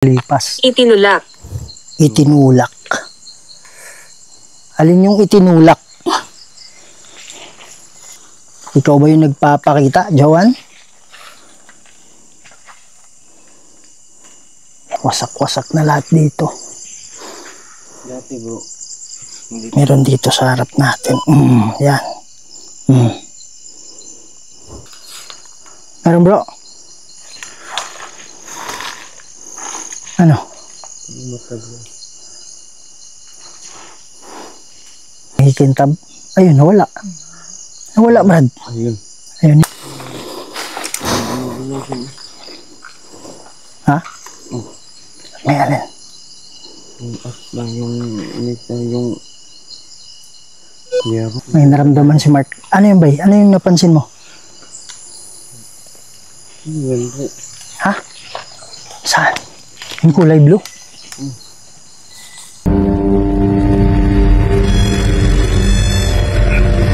Lipas. Itinulak. Itinulak. Alin yung itinulak? Ikaw ba yung nagpapakita, Joan? Wasak-wasak na lahat dito. Dati bro. Meron dito sa harap natin. Yan. Meron bro. Ano? Hikintab. Ayun, nawala. Nawala, Brad. Ayun. Ayun. Ha? May alin? Yung May naramdaman si Mark. Ano yun, bay? Ano yung napansin mo? Ha? Saan? Yung kulay blue?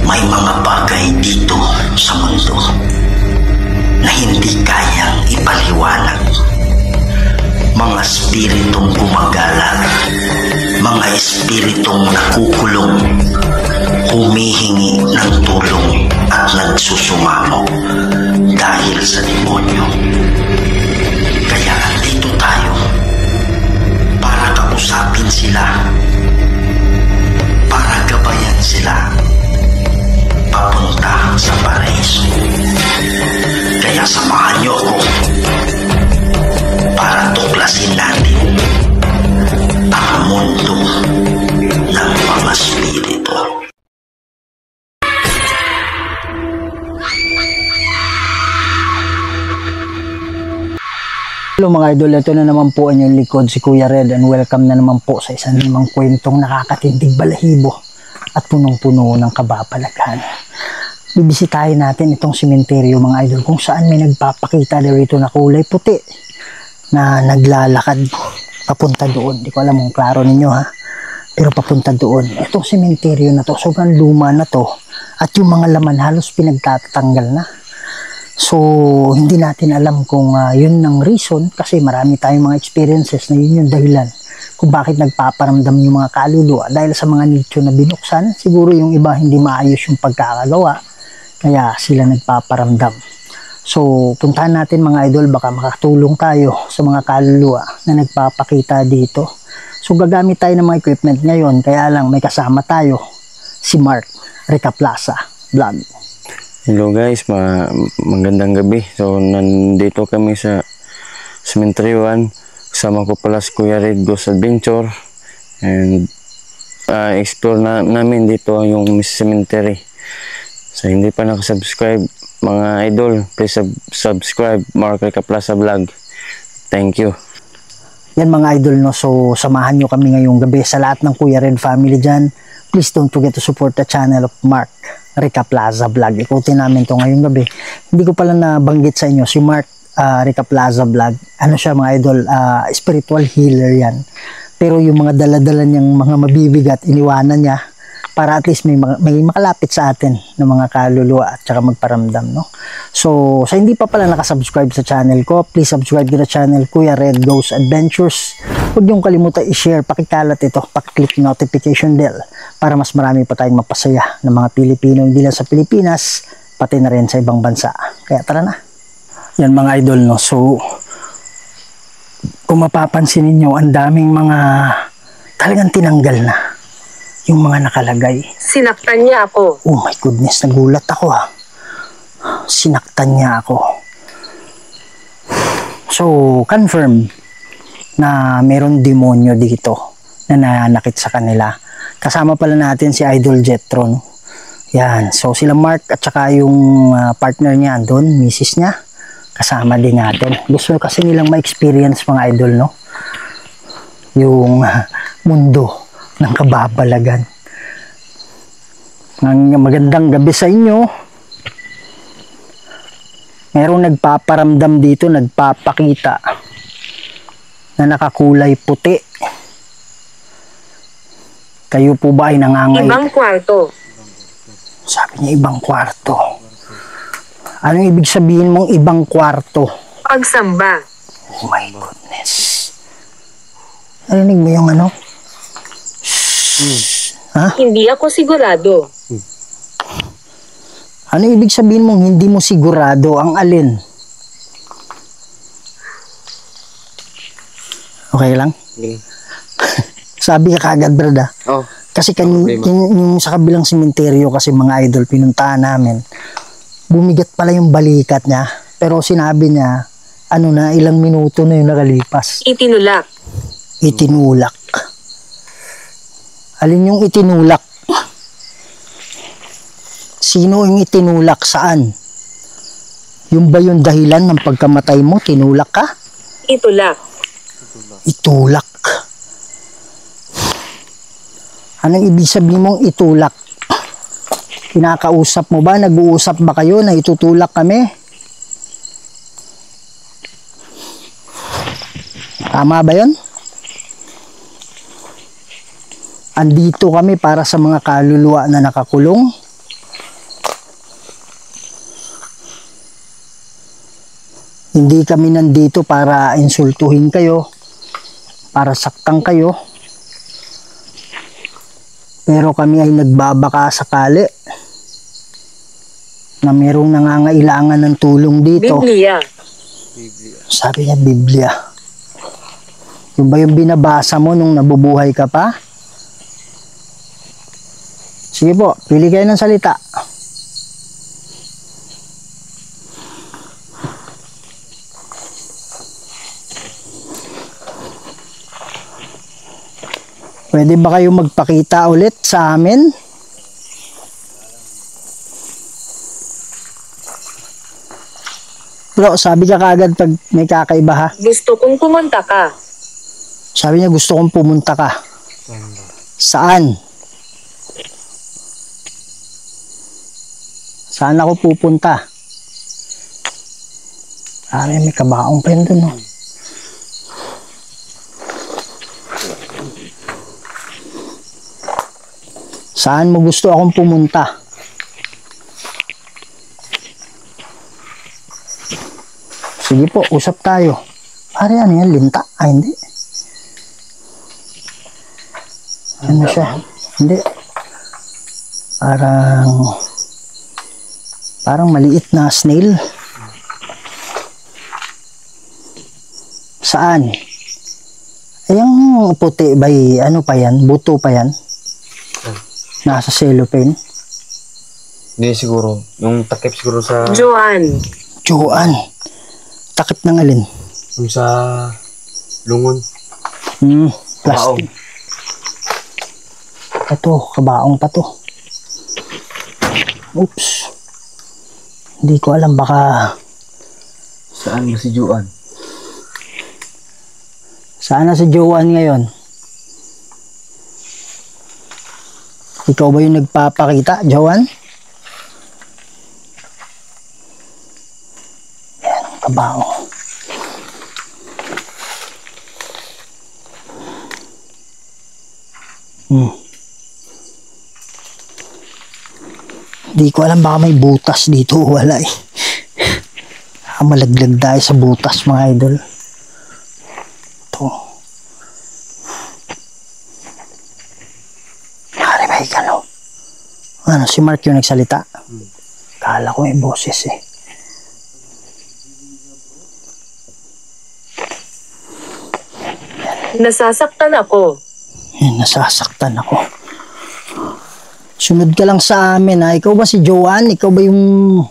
May mga bagay dito sa mundo na hindi kayang ipaliwanag. Mga espiritong gumagala, mga espiritong nakukulong, humihingi ng tulong at nagsusumamo dahil sa demonyo. Kaya andito tayo para kausapin sila, para gabayan sila papunta sa paraiso. Kaya samahan niyo ako para tuklasin natin ang mundo ng mga spirito. Hello mga idol, ito na naman po ang inyong likod, si Kuya Red, and welcome na naman po sa isang limang kwentong nakakatindig balahibo at punong-puno ng kababalagan. Bibisitahin natin itong sementeryo mga idol, kung saan may nagpapakita dito na kulay puti na naglalakad papunta doon. Di ko alam kung klaro ninyo ha, pero papunta doon. Itong sementeryo na to, sobrang luma na to, at yung mga laman halos pinagtatanggal na. So, hindi natin alam kung yun ang reason, kasi marami tayong mga experiences na yun yung dahilan kung bakit nagpaparamdam yung mga kaluluwa. Dahil sa mga nicho na binuksan, siguro yung iba hindi maayos yung pagkakagawa, kaya sila nagpaparamdam. So, puntahan natin mga idol, baka makatulong tayo sa mga kaluluwa na nagpapakita dito. So, gagamit tayo ng mga equipment ngayon, kaya lang may kasama tayo, si Mark Recaplaza Vlog. Hello guys, magandang gabi. So nandito kami sa Cemetery 1. Kasama ko pala si Kuya Red Ghost Adventure. And explore namin dito yung cemetery. So hindi pa nakasubscribe mga idol, please subscribe Mark Recaplaza Vlog. Thank you. Yan mga idol, no? So samahan nyo kami ngayong gabi. Sa lahat ng Kuya Red family dyan, please don't forget to support the channel of Mark Recaplaza Vlog. Ikutin namin to ngayong gabi. Hindi ko pala nabanggit sa inyo, si Mark Recaplaza Vlog, ano siya mga idol, spiritual healer yan. Pero yung mga dala-dala niyang mga mabibigat, iniwanan niya para at least may makalapit sa atin ng mga kaluluwa at saka magparamdam, no? So, sa hindi pa pala nakasubscribe sa channel ko, please subscribe to the channel Kuya Red Ghost Adventures. Huwag niyong kalimutan i-share, pakikalat ito, pakiclick notification bell para mas marami pa tayong mapasaya ng mga Pilipino, hindi lang sa Pilipinas, pati na rin sa ibang bansa. Kaya tara na. Yan mga idol, no? So, kung mapapansin ninyo, ang daming mga talagang tinanggal na yung mga nakalagay. Sinaktan niya ako. Oh my goodness, nagulat ako ha. Sinaktan niya ako. So, confirm na meron demonyo dito na nananakit sa kanila. Kasama pala natin si Idol Jetro, no? Yan. So, sila Mark at saka yung partner niya andun, misis niya, kasama din natin. Gusto kasi nilang ma-experience mga idol, no? Yung mundo ng kababalagan. Magandang gabi sa inyo. Merong nagpaparamdam dito, nagpapakita na nakakulay puti. Kayo po ba ay nangangay? Ibang kwarto. Sabi niya ibang kwarto. Anong ibig sabihin mong ibang kwarto? Pagsamba. Oh my goodness. Narinig mo yung ano? Ha? Hindi ako sigurado. Ano ibig sabihin mong hindi mo sigurado? Ang alin? Okay lang? Sabi ka kagad, brad, ah. Oh. Kasi yung sa kabilang simenteryo kasi mga idol, pinuntahan namin, bumigat pala yung balikat niya. Pero sinabi niya, ano na, ilang minuto na yung nakalipas. Itinulak. Itinulak. Alin yung itinulak? Sino yung itinulak? Saan? Yung ba yung dahilan ng pagkamatay mo? Tinulak ka? Itulak. Itulak. Anong ibig sabihin mong itulak? Kinakausap mo ba? Nag-uusap ba kayo na itutulak kami? Tama ba yun? Andito kami para sa mga kaluluwa na nakakulong. Hindi kami nandito para insultuhin kayo, para saktan kayo. Pero kami ay nagbabaka sakali na mayroong nangangailangan ng tulong dito. Biblia. Sabi niya, Biblia. Yung ba yung binabasa mo nung nabubuhay ka pa? Sige po, pili kayo ng salita. Pwede ba kayo magpakita ulit sa amin? Bro, sabi ka kaagad pag may kakaiba, ha? Gusto kong pumunta ka. Sabi niya, gusto kong pumunta ka. Saan? Saan ako pupunta? May kabaong pa yun dun, no? Saan mo gusto akong pumunta? Sige po, usap tayo. Pare, ano yan? Linta? Ay, hindi. Ano siya? Hindi. Parang maliit na snail. Saan? Ay, yung puti ba, ano pa yan? Buto pa yan? Nasa cellophane? Hindi siguro. Yung takip siguro sa... Joan. Joan. Takip ng alin? Yung sa... lungon. Plastic. Ito, kabaong pa to. Oops. Hindi ko alam, baka... Saan ba si Joan? Saan na si Joan ngayon? Ikaw ba yung nagpapakita, Joan? Yan, kabaong. Hindi ko alam, baka may butas dito. Wala eh. Malaglag tayo sa butas, mga idol. Ito. May gano. Ano, si Mark yung nagsalita? Kala ko may boses eh. Nasasaktan ako. Nasasaktan ako. Sunod ka lang sa amin, ha. Ikaw ba si Joan? Ikaw ba yung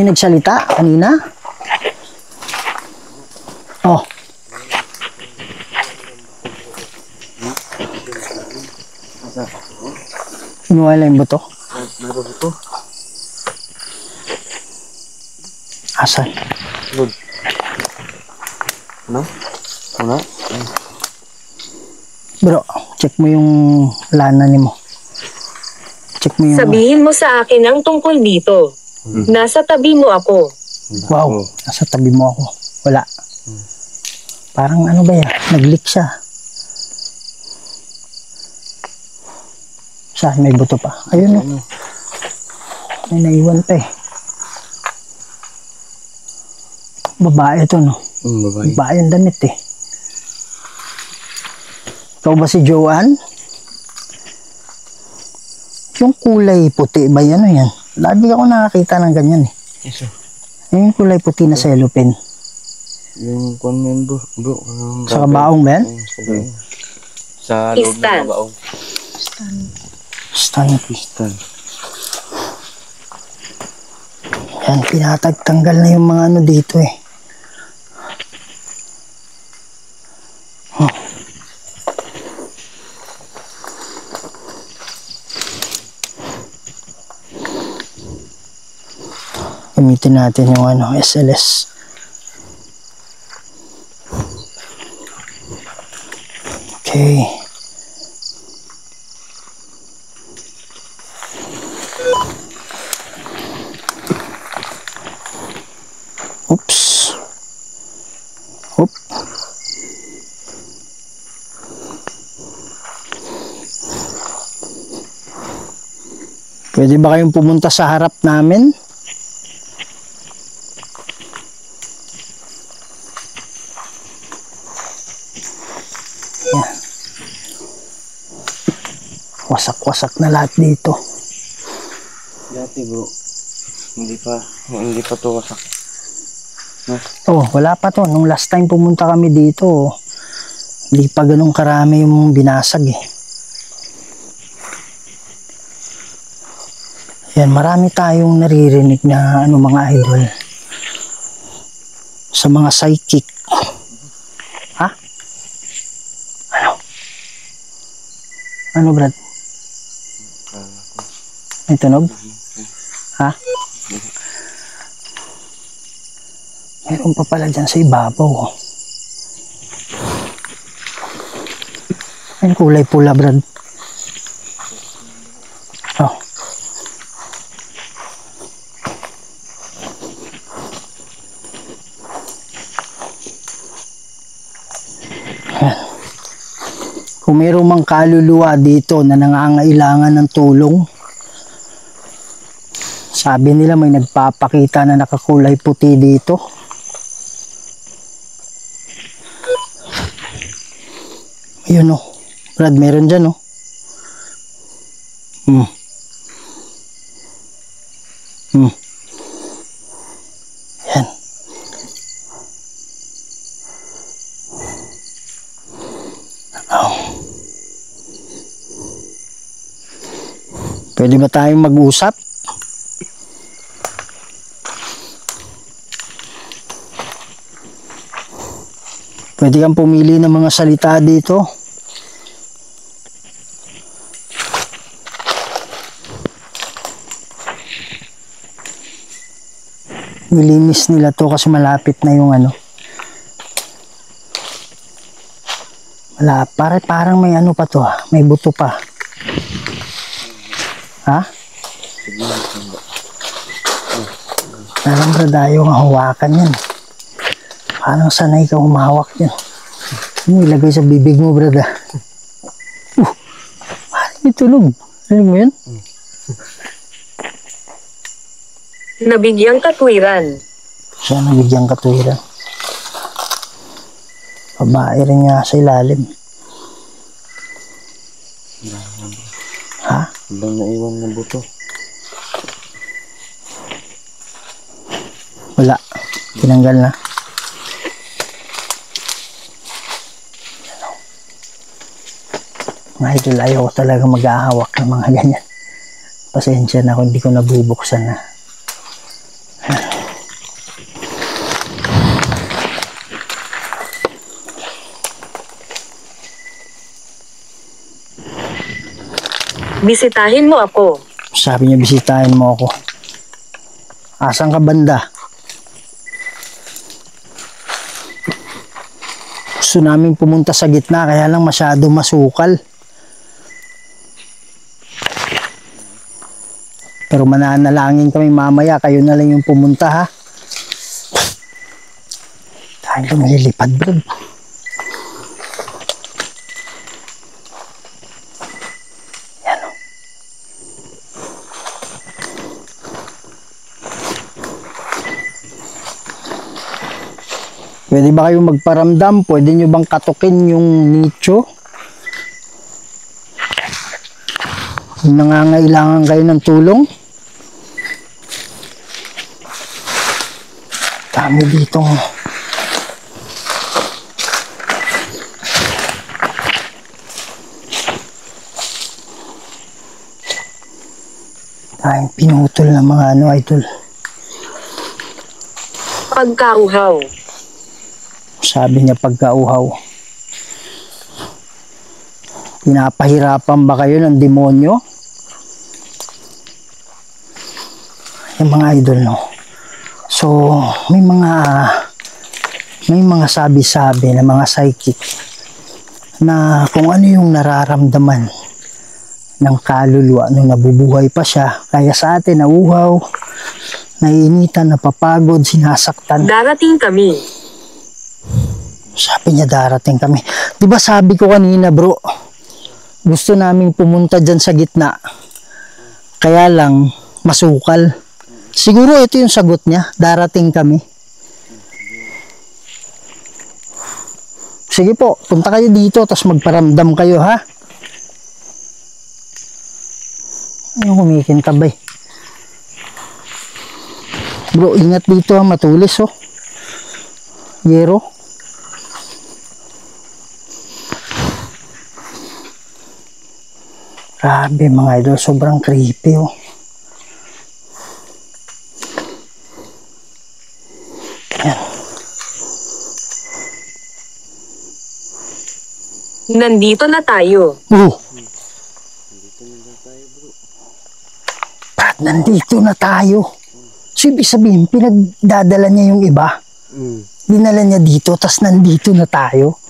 nagsalita kanina? Oh. Kinuha lang yung buto? Buto? Asan? Good. Ano? Ano? Bro, check mo yung lana ni mo. Check mo yung... Sabihin mo sa akin ang tungkol dito. Nasa tabi mo ako. Wow, nasa tabi mo ako. Wala. Parang ano ba yan? Nag-leak siya. Saan? May buto pa. Ayun, no? May naiwan pa eh. Babae ito, no? Babae. Babae ang damit eh. Ikaw ba si Joanne? Yung kulay puti ba yan? Ano yan? Lagi ako nakakita ng ganyan eh. Isa. Yung kulay puti na cellophane. Yung kwan mo yun, bro. Sa kabaong ba yan? Sa kabaong. Sa loob ng Pistan. kabaong. Stand. Pistan. Yan, pinatagtanggal na yung mga ano dito eh. Gamitin natin yung ano, SLS. Okay. Oops. Oop. Pwede ba kayong pumunta sa harap namin? Yan. Wasak-wasak na lahat dito. Dati bro, hindi pa to wasak. Oh, wala pa to. Nung last time pumunta kami dito, hindi pa ganun karami yung binasag eh. Yan, marami tayong naririnig na ano mga idol. Sa mga psychic. Ha? Ano? Ano, Brad? May tunog? Ha? Meron pa pala dyan sa ibabaw. Ay, kulay pula, Brad. Oh. Ayan. Kung meron mang kaluluwa dito na nangangailangan ng tulong, sabi nila may nagpapakita na nakakulay puti dito. Ayun o. Brad, meron dyan o. Yan. Oh. Pwede ba tayong mag-usap? Pwede kang pumili ng mga salita dito. Nilinis nila to kasi malapit na yung ano. Parang may ano pa to ha. May buto pa. Ha? Alam bro, dayo nga hawakan yan. Parang sanay ka humawak yan. Ilagay sa bibig mo, brad. Parang may tunog. Ano mo yun? Nabigyang katwiran. Siya nabigyang katwiran. Babae rin niya sa ilalim. Ha? Ibang naiwan na buto. Wala. Tinanggal na. Mga idol, ayaw ko talaga mag-ahawak ng mga ganyan. Pasensya na kung hindi ko nabubuksan na. Bisitahin mo ako. Sabi niya, bisitahin mo ako. Asan ka banda? Gusto namin pumunta sa gitna, kaya lang masyado masukal. Pero mananalangin kami mamaya, kayo na lang yung pumunta ha. Tayo lumilipad, bro. Yan o. Pwede ba kayong magparamdam? Pwede nyo bang katukin yung nicho? Kung nangangailangan kayo ng tulong, dami ditong tayong pinutol ng mga ano, idol. Pagkauhaw. Sabi niya pagkauhaw. Pinapahirapan ba kayo ng demonyo? Yung mga idol, no? So, may mga sabi-sabi na mga psychic na kung ano yung nararamdaman ng kaluluwa nung nabubuhay pa siya. Kaya sa atin, nauuhaw, naiinitan, napapagod, sinasaktan. Darating kami. Sabi niya darating kami. Diba sabi ko kanina, bro, gusto naming pumunta dyan sa gitna. Kaya lang, masukal. Siguro ito yung sagot niya, darating kami. Sige po, punta kayo dito, tapos magparamdam kayo, ha? Ano kumikintabay? Bro, ingat dito, ha, matulis, oh. Yero. Grabe mga idol, sobrang creepy, oh. Yan. Nandito na tayo. Brad, nandito na tayo. So, ibig sabihin, pinagdadala niya yung iba. Dinala niya dito, tas nandito na tayo.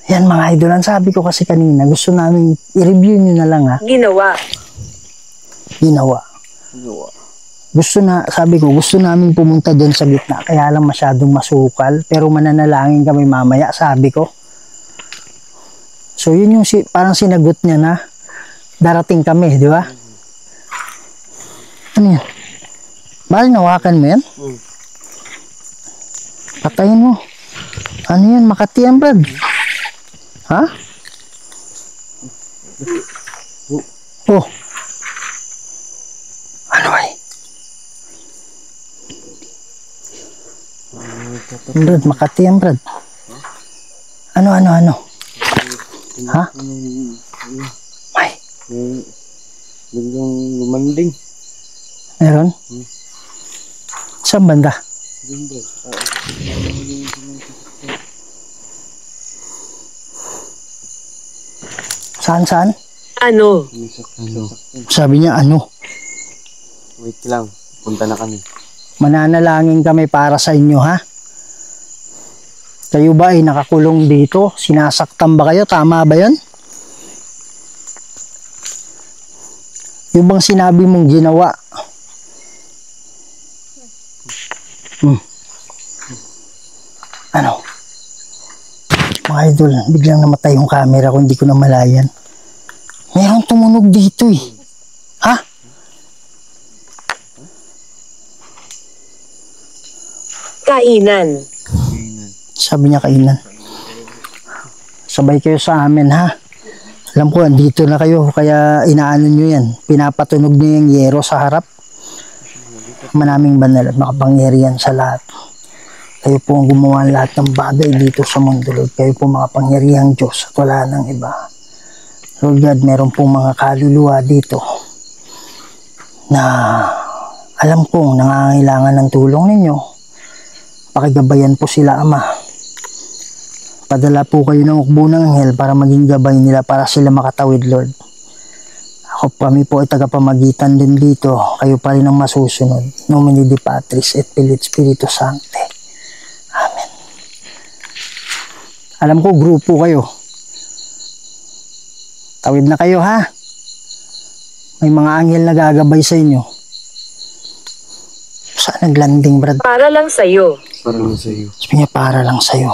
Yan mga idol, ang sabi ko kasi kanina, gusto namin i-review nyo na lang, ha. Ginawa. Sabi ko, gusto namin pumunta doon sa gitna, kaya lang masyadong masukal, pero mananalangin kami mamaya, sabi ko. So, yun yung parang sinagot niya na darating kami, di ba? Ano yan? Bakit nawakan mo yan? Patayin mo. Ano yan? Makati yan, Brad. Ha? Oh. Ano ay? Brad, Makati yan, Brad. Ano? Ha? May. Biglang lumanding. Meron? Saan banda? Saan? Ano? Sabi niya ano? Wait lang, punta na kami. Mananalangin kami para sa inyo, ha? Kayo ba ay nakakulong dito? Sinasaktan ba kayo? Tama ba yun? Yung bang sinabi mong ginawa? Ano? Mga idol, biglang namatay yung camera ko, hindi ko na malayan. Merong tumunog dito, eh. Ha? Kainan. Sabi niya kainan. Sabay kayo sa amin, ha? Alam ko, andito na kayo, kaya inaano nyo yan. Pinapatunog nyo yung yero sa harap. Manaming banal at makapangyarihan sa lahat. Kayo po ang gumawa lahat ng bagay dito sa mundo, Lord. Kayo po makapangyarihang Diyos at wala nang iba. Lord God, meron pong mga kaluluwa dito na alam kong nangangailangan ng tulong ninyo. Pakigabayan po sila, Ama. Padala po kayo ng ukbo ng anghel para maging gabay nila para sila makatawid, Lord. Kami po ay tagapamagitan din dito. Kayo pa rin ang masusunod. Nomine Di Patris et Filii Spiritus Sancti. Amen. Alam ko, grupo kayo. Tawid na kayo, ha? May mga anghel na gagabay sa inyo. Saan naglanding, Brad? Para lang sa'yo. Para lang sa'yo. Sabi niya, para lang sa'yo.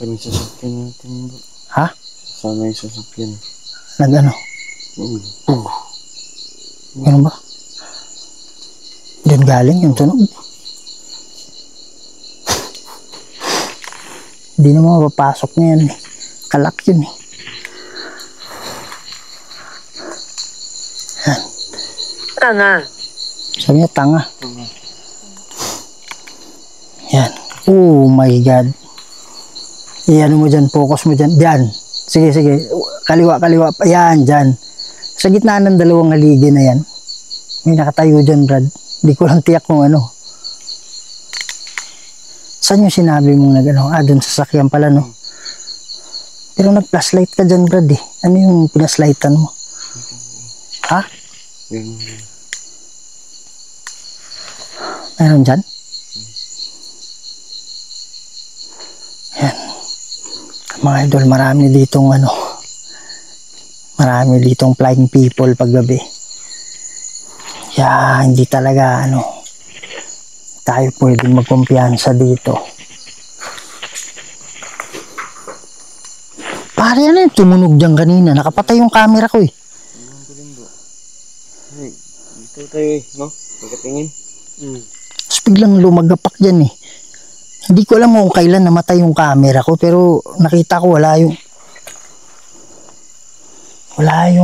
Kami sasakyan natin, bro. Ha? Sana yung sasakyan. Nag-ano? Ganun ba? Diyan galing yung tunog. Hindi naman mapapasok na yan, eh. Kalak yun, eh. Tanga. Sabi niya, tanga. Yan. Oh my God. Iyan mo dyan, focus mo dyan. Diyan. Sige, sige. Kaliwa, kaliwa. Ayan, dyan. Sa gitna ng dalawang haligi na yan. May nakatayo dyan, Brad. Di ko lang tiyak kung ano. Saan yung sinabi mong nag-ano? Doon sa sakyan pala, no? Pero nag-flashlight ka dyan, Brad, eh. Ano yung pinaslightan mo? Ha? Meron dyan? Yan. Mga idol, marami ditong ano. Marami ditong flying people paggabi. Kaya hindi talaga ano. Tayo pwedeng magkumpiyansa dito. Pare, ano yung tumunog dyan kanina? Nakapatay yung camera ko eh. Dito tayo no? Pagkatingin. Tapos biglang lumagapak dyan eh. Hindi ko alam kung kailan namatay yung camera ko, pero nakita ko wala yung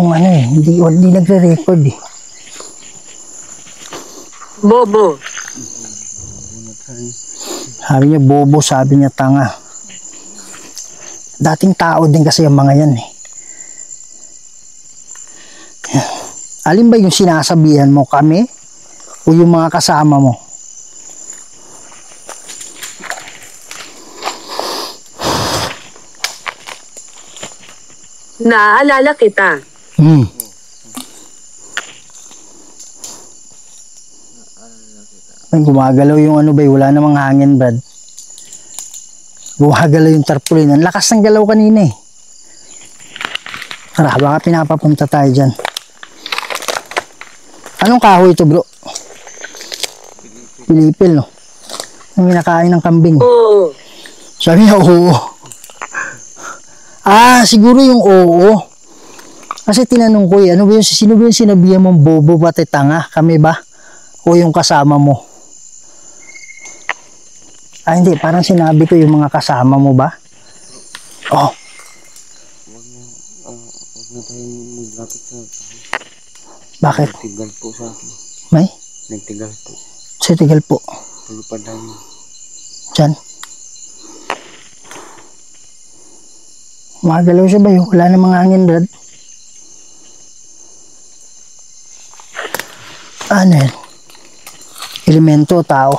ano eh. Hindi nagre-record eh. Bobo. Sabi niya bobo, sabi niya tanga. Dating tao din kasi ang mga yan eh. Alin ba yung sinasabihan mo, kami o yung mga kasama mo? Naaalala kita. Ay, gumagalaw yung ano ba, wala namang hangin, Brad. Gumagalaw yung tarpaulin. Ang lakas ng galaw kanina eh. Tara, baka pinapapunta tayo dyan. Anong kahoy ito, bro? Pilipil, no? Ang kinakain ng kambing. Oo. Sabi niya, oo. Siguro yung oo. Kasi tinanong ko ano ba yung, sino ba yung sinabihan mong bobo pati tanga? Kami ba? O yung kasama mo? Hindi. Parang sinabi ko yung mga kasama mo ba? Oh. Huwag na tayong maglapit sa Bakit? Nagtigal po sa akin. May? Nagtigal po. Sa tigal po. Tulupad namin. Diyan. Magalaw siya ba yun? Wala namang hangin, Brad. Ano yan? Elemento, tao.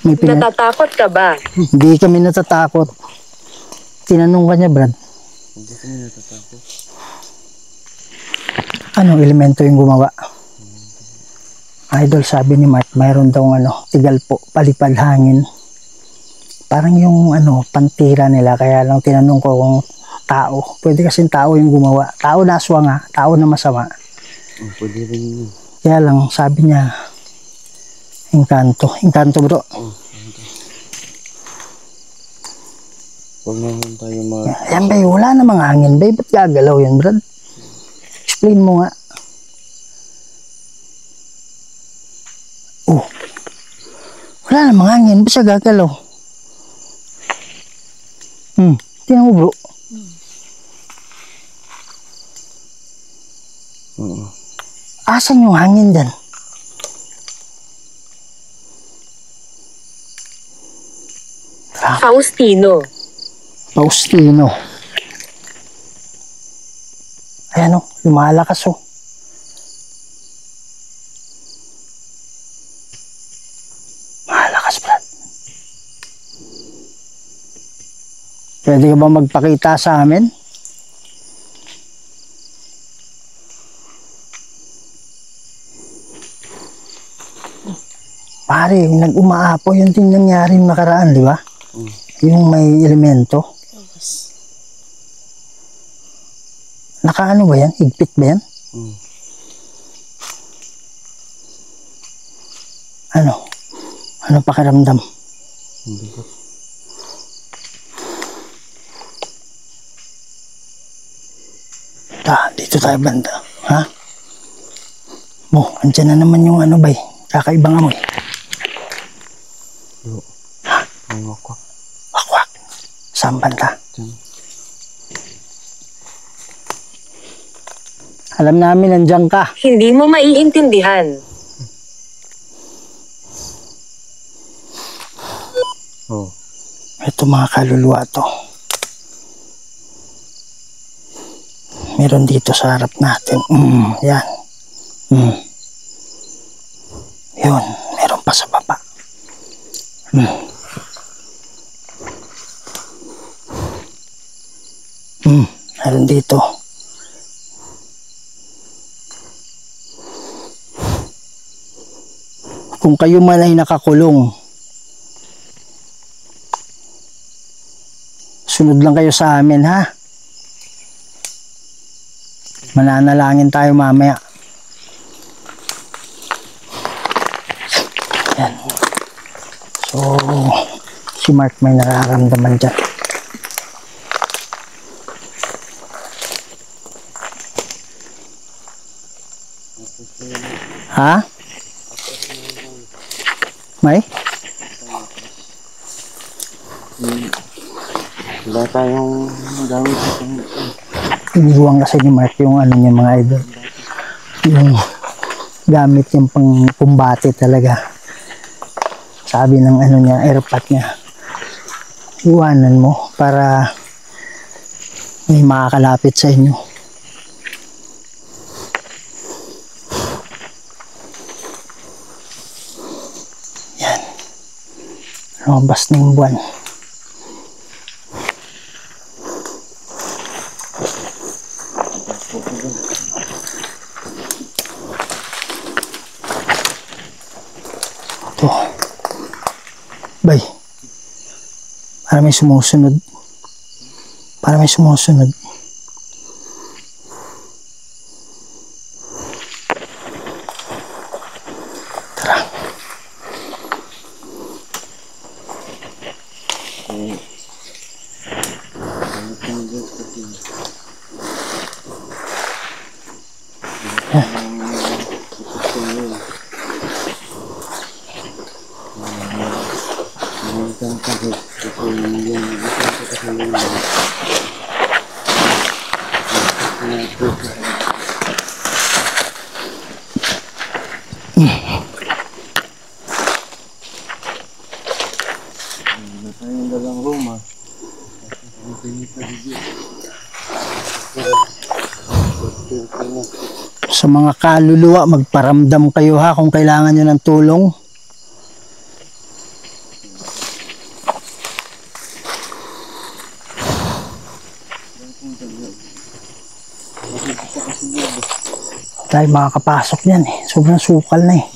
Natatakot ka ba? Hindi kami natatakot. Tinanong ka niya, Brad. Hindi kami natatakot. Anong elemento yung gumawa? Idol, sabi ni Mark, mayroon daw tigal po, palipad hangin. Parang yung pantira nila, kaya lang tinanong ko kung tao. Pwede kasing tao yung gumawa. Tao na aswang tao na masama. Pwede rin yun. Kaya lang, sabi niya, engkanto. Engkanto, bro. Huwag naman tayo Yan, bay, wala namang hangin, bay. Ba't gagalaw yan, Brad? Explain mo nga. Oh. Wala namang hangin, ba't siya gagalaw? Tingnan mo, bro. Asan yung hangin dyan? Faustino. Faustino. Ayan lumalakas Malakas, Brad. Pwede ka ba magpakita sa amin? Pare, yung nag-umaapo, yun din nangyari yung nakaraan, di ba? Yung may elemento. Nakaano ba yan? Higpit ba yan? Ano pakiramdam? Dito tayo banda. Ha? Andyan na naman yung bay. Kakaibang amoy. Ha? May wakwak. Wakwak. Saan banda? Alam namin nandiyan ka. Hindi mo maiintindihan. Oh. Ito mga kaluluwa to. Meron dito sa harap natin. Yan. Yun. Meron pa sa baba. Meron dito. Kung kayo man ay nakakulong, sunod lang kayo sa amin, ha? Mananalangin tayo mamaya. Yan. So, si Mark may nararamdaman dyan. Ha? May? Wala tayong gamit. Iniwan kasi ni Mark yung ano niya mga idol. Yung gamit yung pang pumbate talaga. Sabi ng ano niya, airpot niya. Iwanan mo para may makakalapit sa inyo. Yan. Lumabas na yung buwan. Ito. Bay. Para may sumusunod. Para may sumusunod. Tara. Sa mga kaluluwa, magparamdam kayo ha kung kailangan nyo ng tulong. Tayo makakapasok yan eh. Sobrang sukal na eh.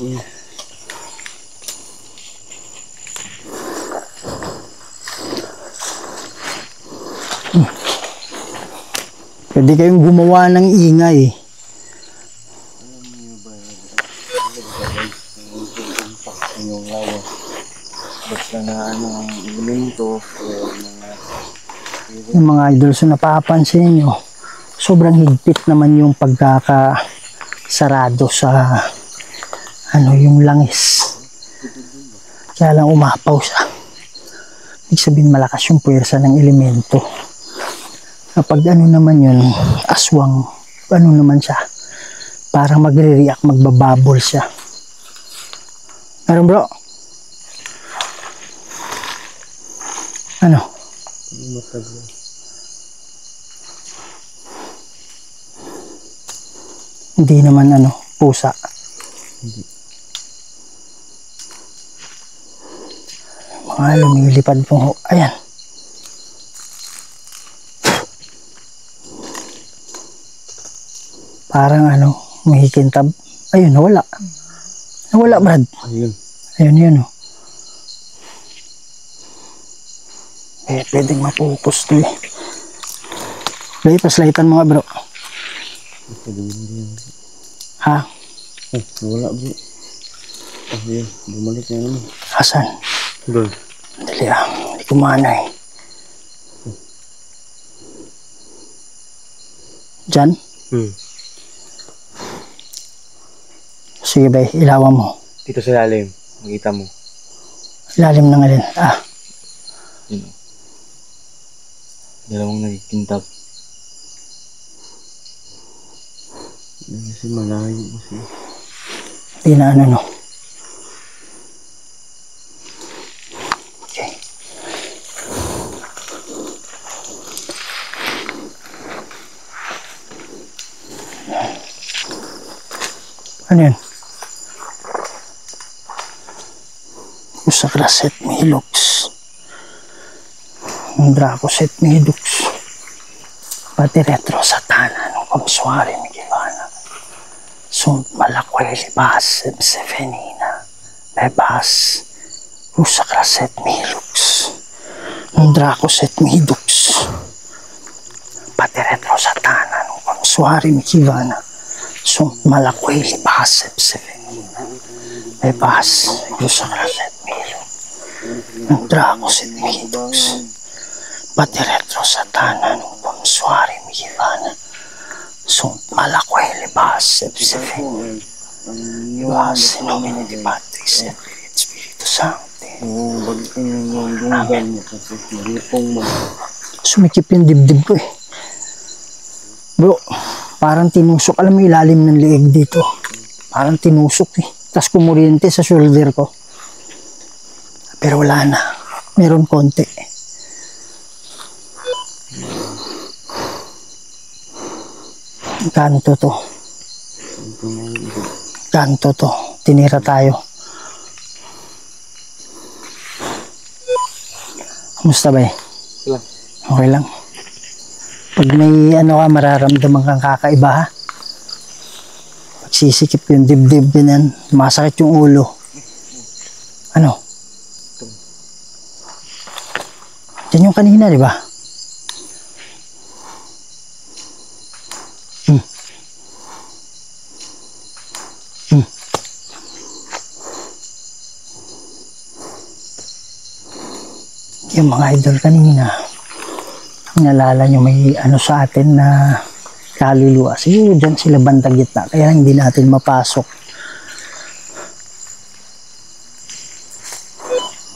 Pwede kayong gumawa ng ingay. Yung lawas. Basta na ano, ang elemento o Yung mga idol, so napapansin nyo, sobrang higpit naman yung pagkakasarado sa ano, yung langis. Kaya lang umapaw siya. Ibig sabihin malakas yung puwersa ng elemento. Kapag ano naman yun, aswang, ano naman siya, parang magre-react, magbababol siya. Meron bro? Ano? Hindi naman ano, pusa. Hindi. Mga lumilipad po. Ayan. Parang ano, mahikintab. Ayun, nawala. Nawala, Brad. Ayun. Ayun, yun, oh. Eh, pwedeng mapupos to eh. Bay, paslightan mga bro. Ha? Oh, wala bro. Oh, yun. Bumalik na naman. Asan? Doon. Dali ah. Hindi ko maana eh. Diyan? Sige bay, ilawan mo. Dito sa lalim. Makita mo. Ilalim ng alin. Ah, Yun. Dalawang nagkintap. Kasi malayo kasi. Hindi na ano, no. Okay. Ano yun? Usakraset Milux. Dracoset Milux. Pati retro satana ng kamswari Mikivana. Sunt malakweli bas semsevenina. Bebas. Usakraset Milux. Dracoset Milux. Pati retro satana ng kamswari Mikivana. Sunt malakweli bas semsevenina. Bebas. Usakraset Milux. Dracoset Milux. Pati retro satana ng kamswari Mikivana. Sunt malakweli bas semsevenina. Bebas. In nomine di Patris et Filii et Spiritus Sancti. Sumikip yung dibdib ko eh. Bro, parang tinusok. Alam mo ilalim ng liig dito. Parang tinusok eh. Tapos kumuryente sa shoulder ko. Pero wala na. Meron konti. Kanto to. Kanto to. Tinira tayo. Kumusta ba eh? Okay lang. Pag may ano ka, mararamdaman kang kakaiba ha. Pag sisikip yung dibdib ganyan, masakit yung ulo. Ano? Yan yung kanina, di ba? Yung mga idol kanina, nalala nyo may ano sa atin na kaluluwa. Siguro dyan sila bandang gitna, kaya hindi natin mapasok.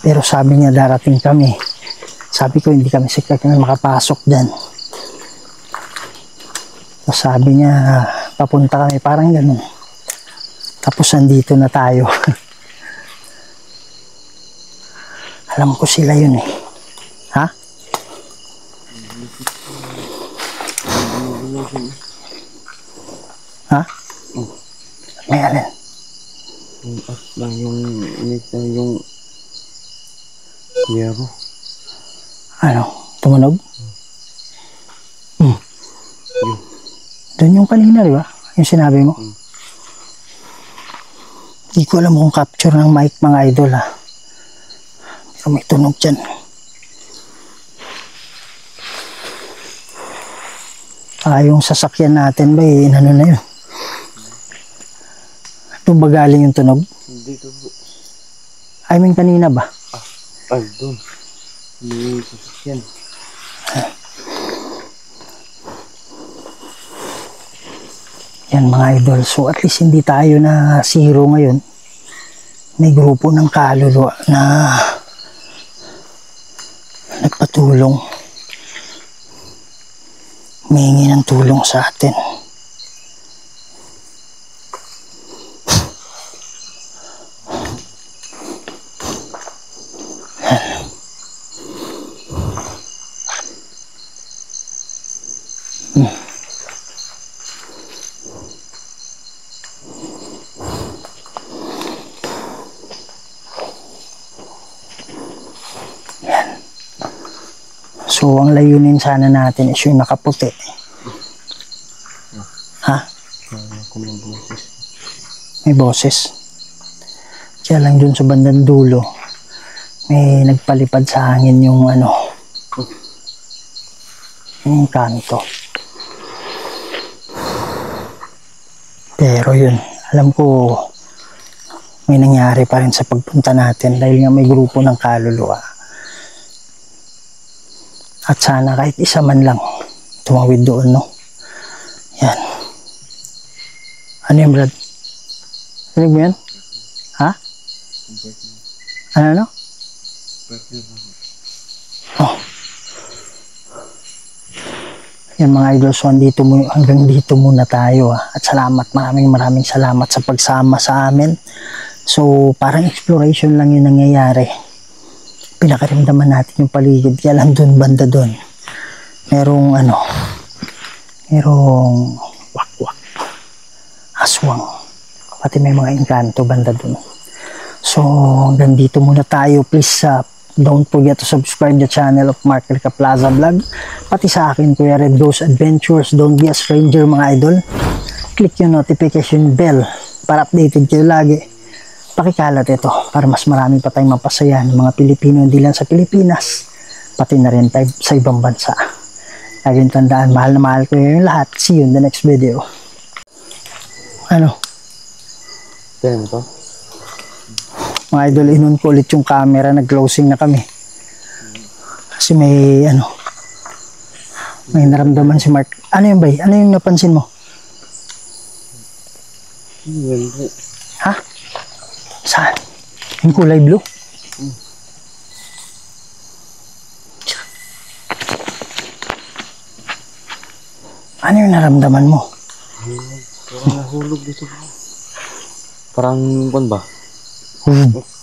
Pero sabi niya darating kami. Sabi ko hindi kami sikat na makapasok dyan. So, sabi niya papunta kami, parang gano'n. Tapos andito na tayo. Alam ko sila yun eh. Ha? Ha? May alin? Yung at lang yung init na yung yero. Ano? Tumunog? Doon yung kanina, di ba? Yung sinabi mo. Hindi ko alam kung capture ng mic mga idol ha. Pero may tunog dyan. Yung sasakyan natin ba eh, ano na yun? Doon ba galing yung tunog? Dito po. I mean kanina ba? Ay, doon. May sasakyan. Yan mga idol. So at least hindi tayo na zero ngayon. May grupo ng kaluluwa na nagpatulong. Humingi ng tulong sa atin. So, ang layunin sana natin is yung nakaputi. Ha? May boses. Kaya lang dun sa bandang dulo, may nagpalipad sa hangin yung ano, yung kanto. Pero yun, alam ko may nangyari pa rin sa pagpunta natin dahil nga may grupo ng kaluluwa. At sana kahit isa man lang tumawid doon, no? Yan. Ano yung Brad? Ano mo yan? Ha? Ano? Oh. Yan mga idol, so hanggang dito muna tayo at salamat, maraming salamat sa pagsama sa amin. So parang exploration lang yung nangyayari, pinakarimdaman natin yung paligid. Kaya lang dun, banda dun, merong wakwak, aswang, pati may mga engkanto banda dun. So hanggang dito muna tayo. Please don't forget to subscribe the channel of Mark Rica Plaza Vlog, pati sa akin Kuya Red Goes Adventures. Don't be a stranger mga idol, click yung notification bell para updated kayo lagi. Pakikalat ito para mas marami pa tayong mapasaya ng mga Pilipino, hindi lang sa Pilipinas, pati na rin tayo sa ibang bansa. Laging tandaan, mahal na mahal ko yung lahat. See you in the next video. Mga idol, inon ko ulit yung camera, nag-closing na kami. Kasi may naramdaman si Mark. Ano yun, bay? Ano yung napansin mo? Ha? Saan? Yung kulay blue? Ano yung naramdaman mo? Parang nahulog dito. Parang buwan ba?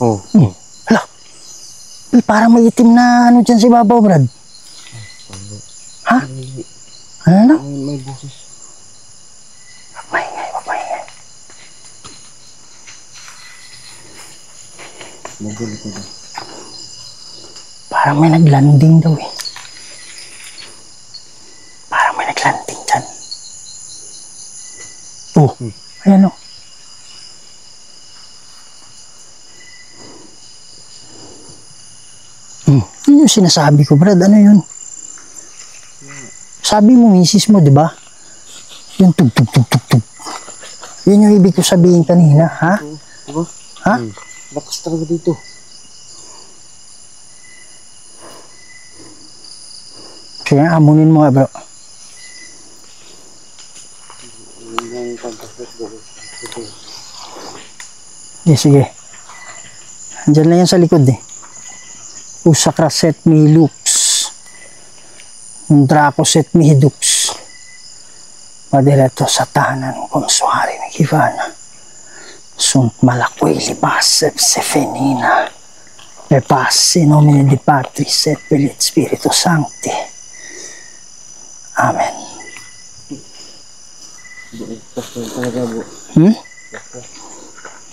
Oh. Hala. Parang may itim na ano dyan si babaw, Brad. Ha? Ano na? May boses. Maingay. Magulit na. Parang may naglanding daw eh. Parang may naglanding dyan. Oh, ayan o. Yun yung sinasabi ko, Brad. Ano yun? Sabi mo, misis mo, di ba? Yung tug. Yun yung ibig ko sabihin kanina, ha? Diba? Ha? Lakas talaga dito. Sige, amunin mo nga, bro. Sige. Andyan na yan sa likod eh. Usakra set mi lux. Draco set mi hidux. Madireto sa tanan kung suhari ni Kivana. Sunt malakoy libas sefenina. Pepas in nomine di Patris et Filii et Spiritus Sancti. Amen.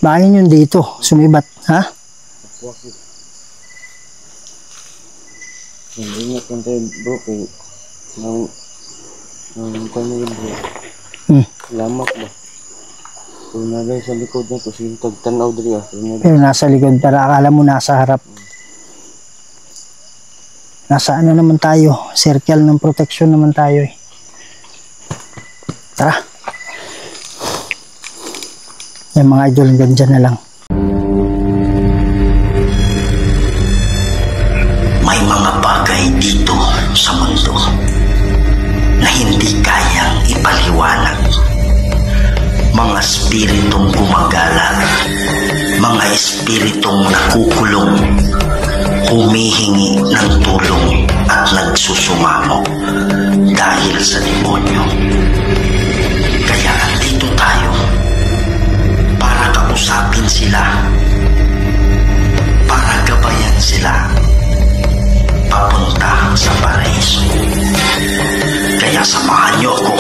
Bakit yun dito? Sumibat, ha? Ingat lang tayo bro, kaya nang kanya yun bro. Lamak ba? Kung nagay sa likod na to, sige tagtanaw dali ah. Pero nasa likod, para akala mo nasa harap. Nasa ano naman tayo, circle ng protection naman tayo eh. Tara. Yung mga idol, hanggang dyan na lang. May mga bagay dito sa mundo na hindi kayang ipaliwanag. Mga espiritong gumagala, mga espiritong nakukulong, humihingi ng tulong at nagsusumamo dahil sa demonyo. Kaya andito tayo para kausapin sila, para gabayan sila papunta sa paraiso. Kaya samahan niyo ako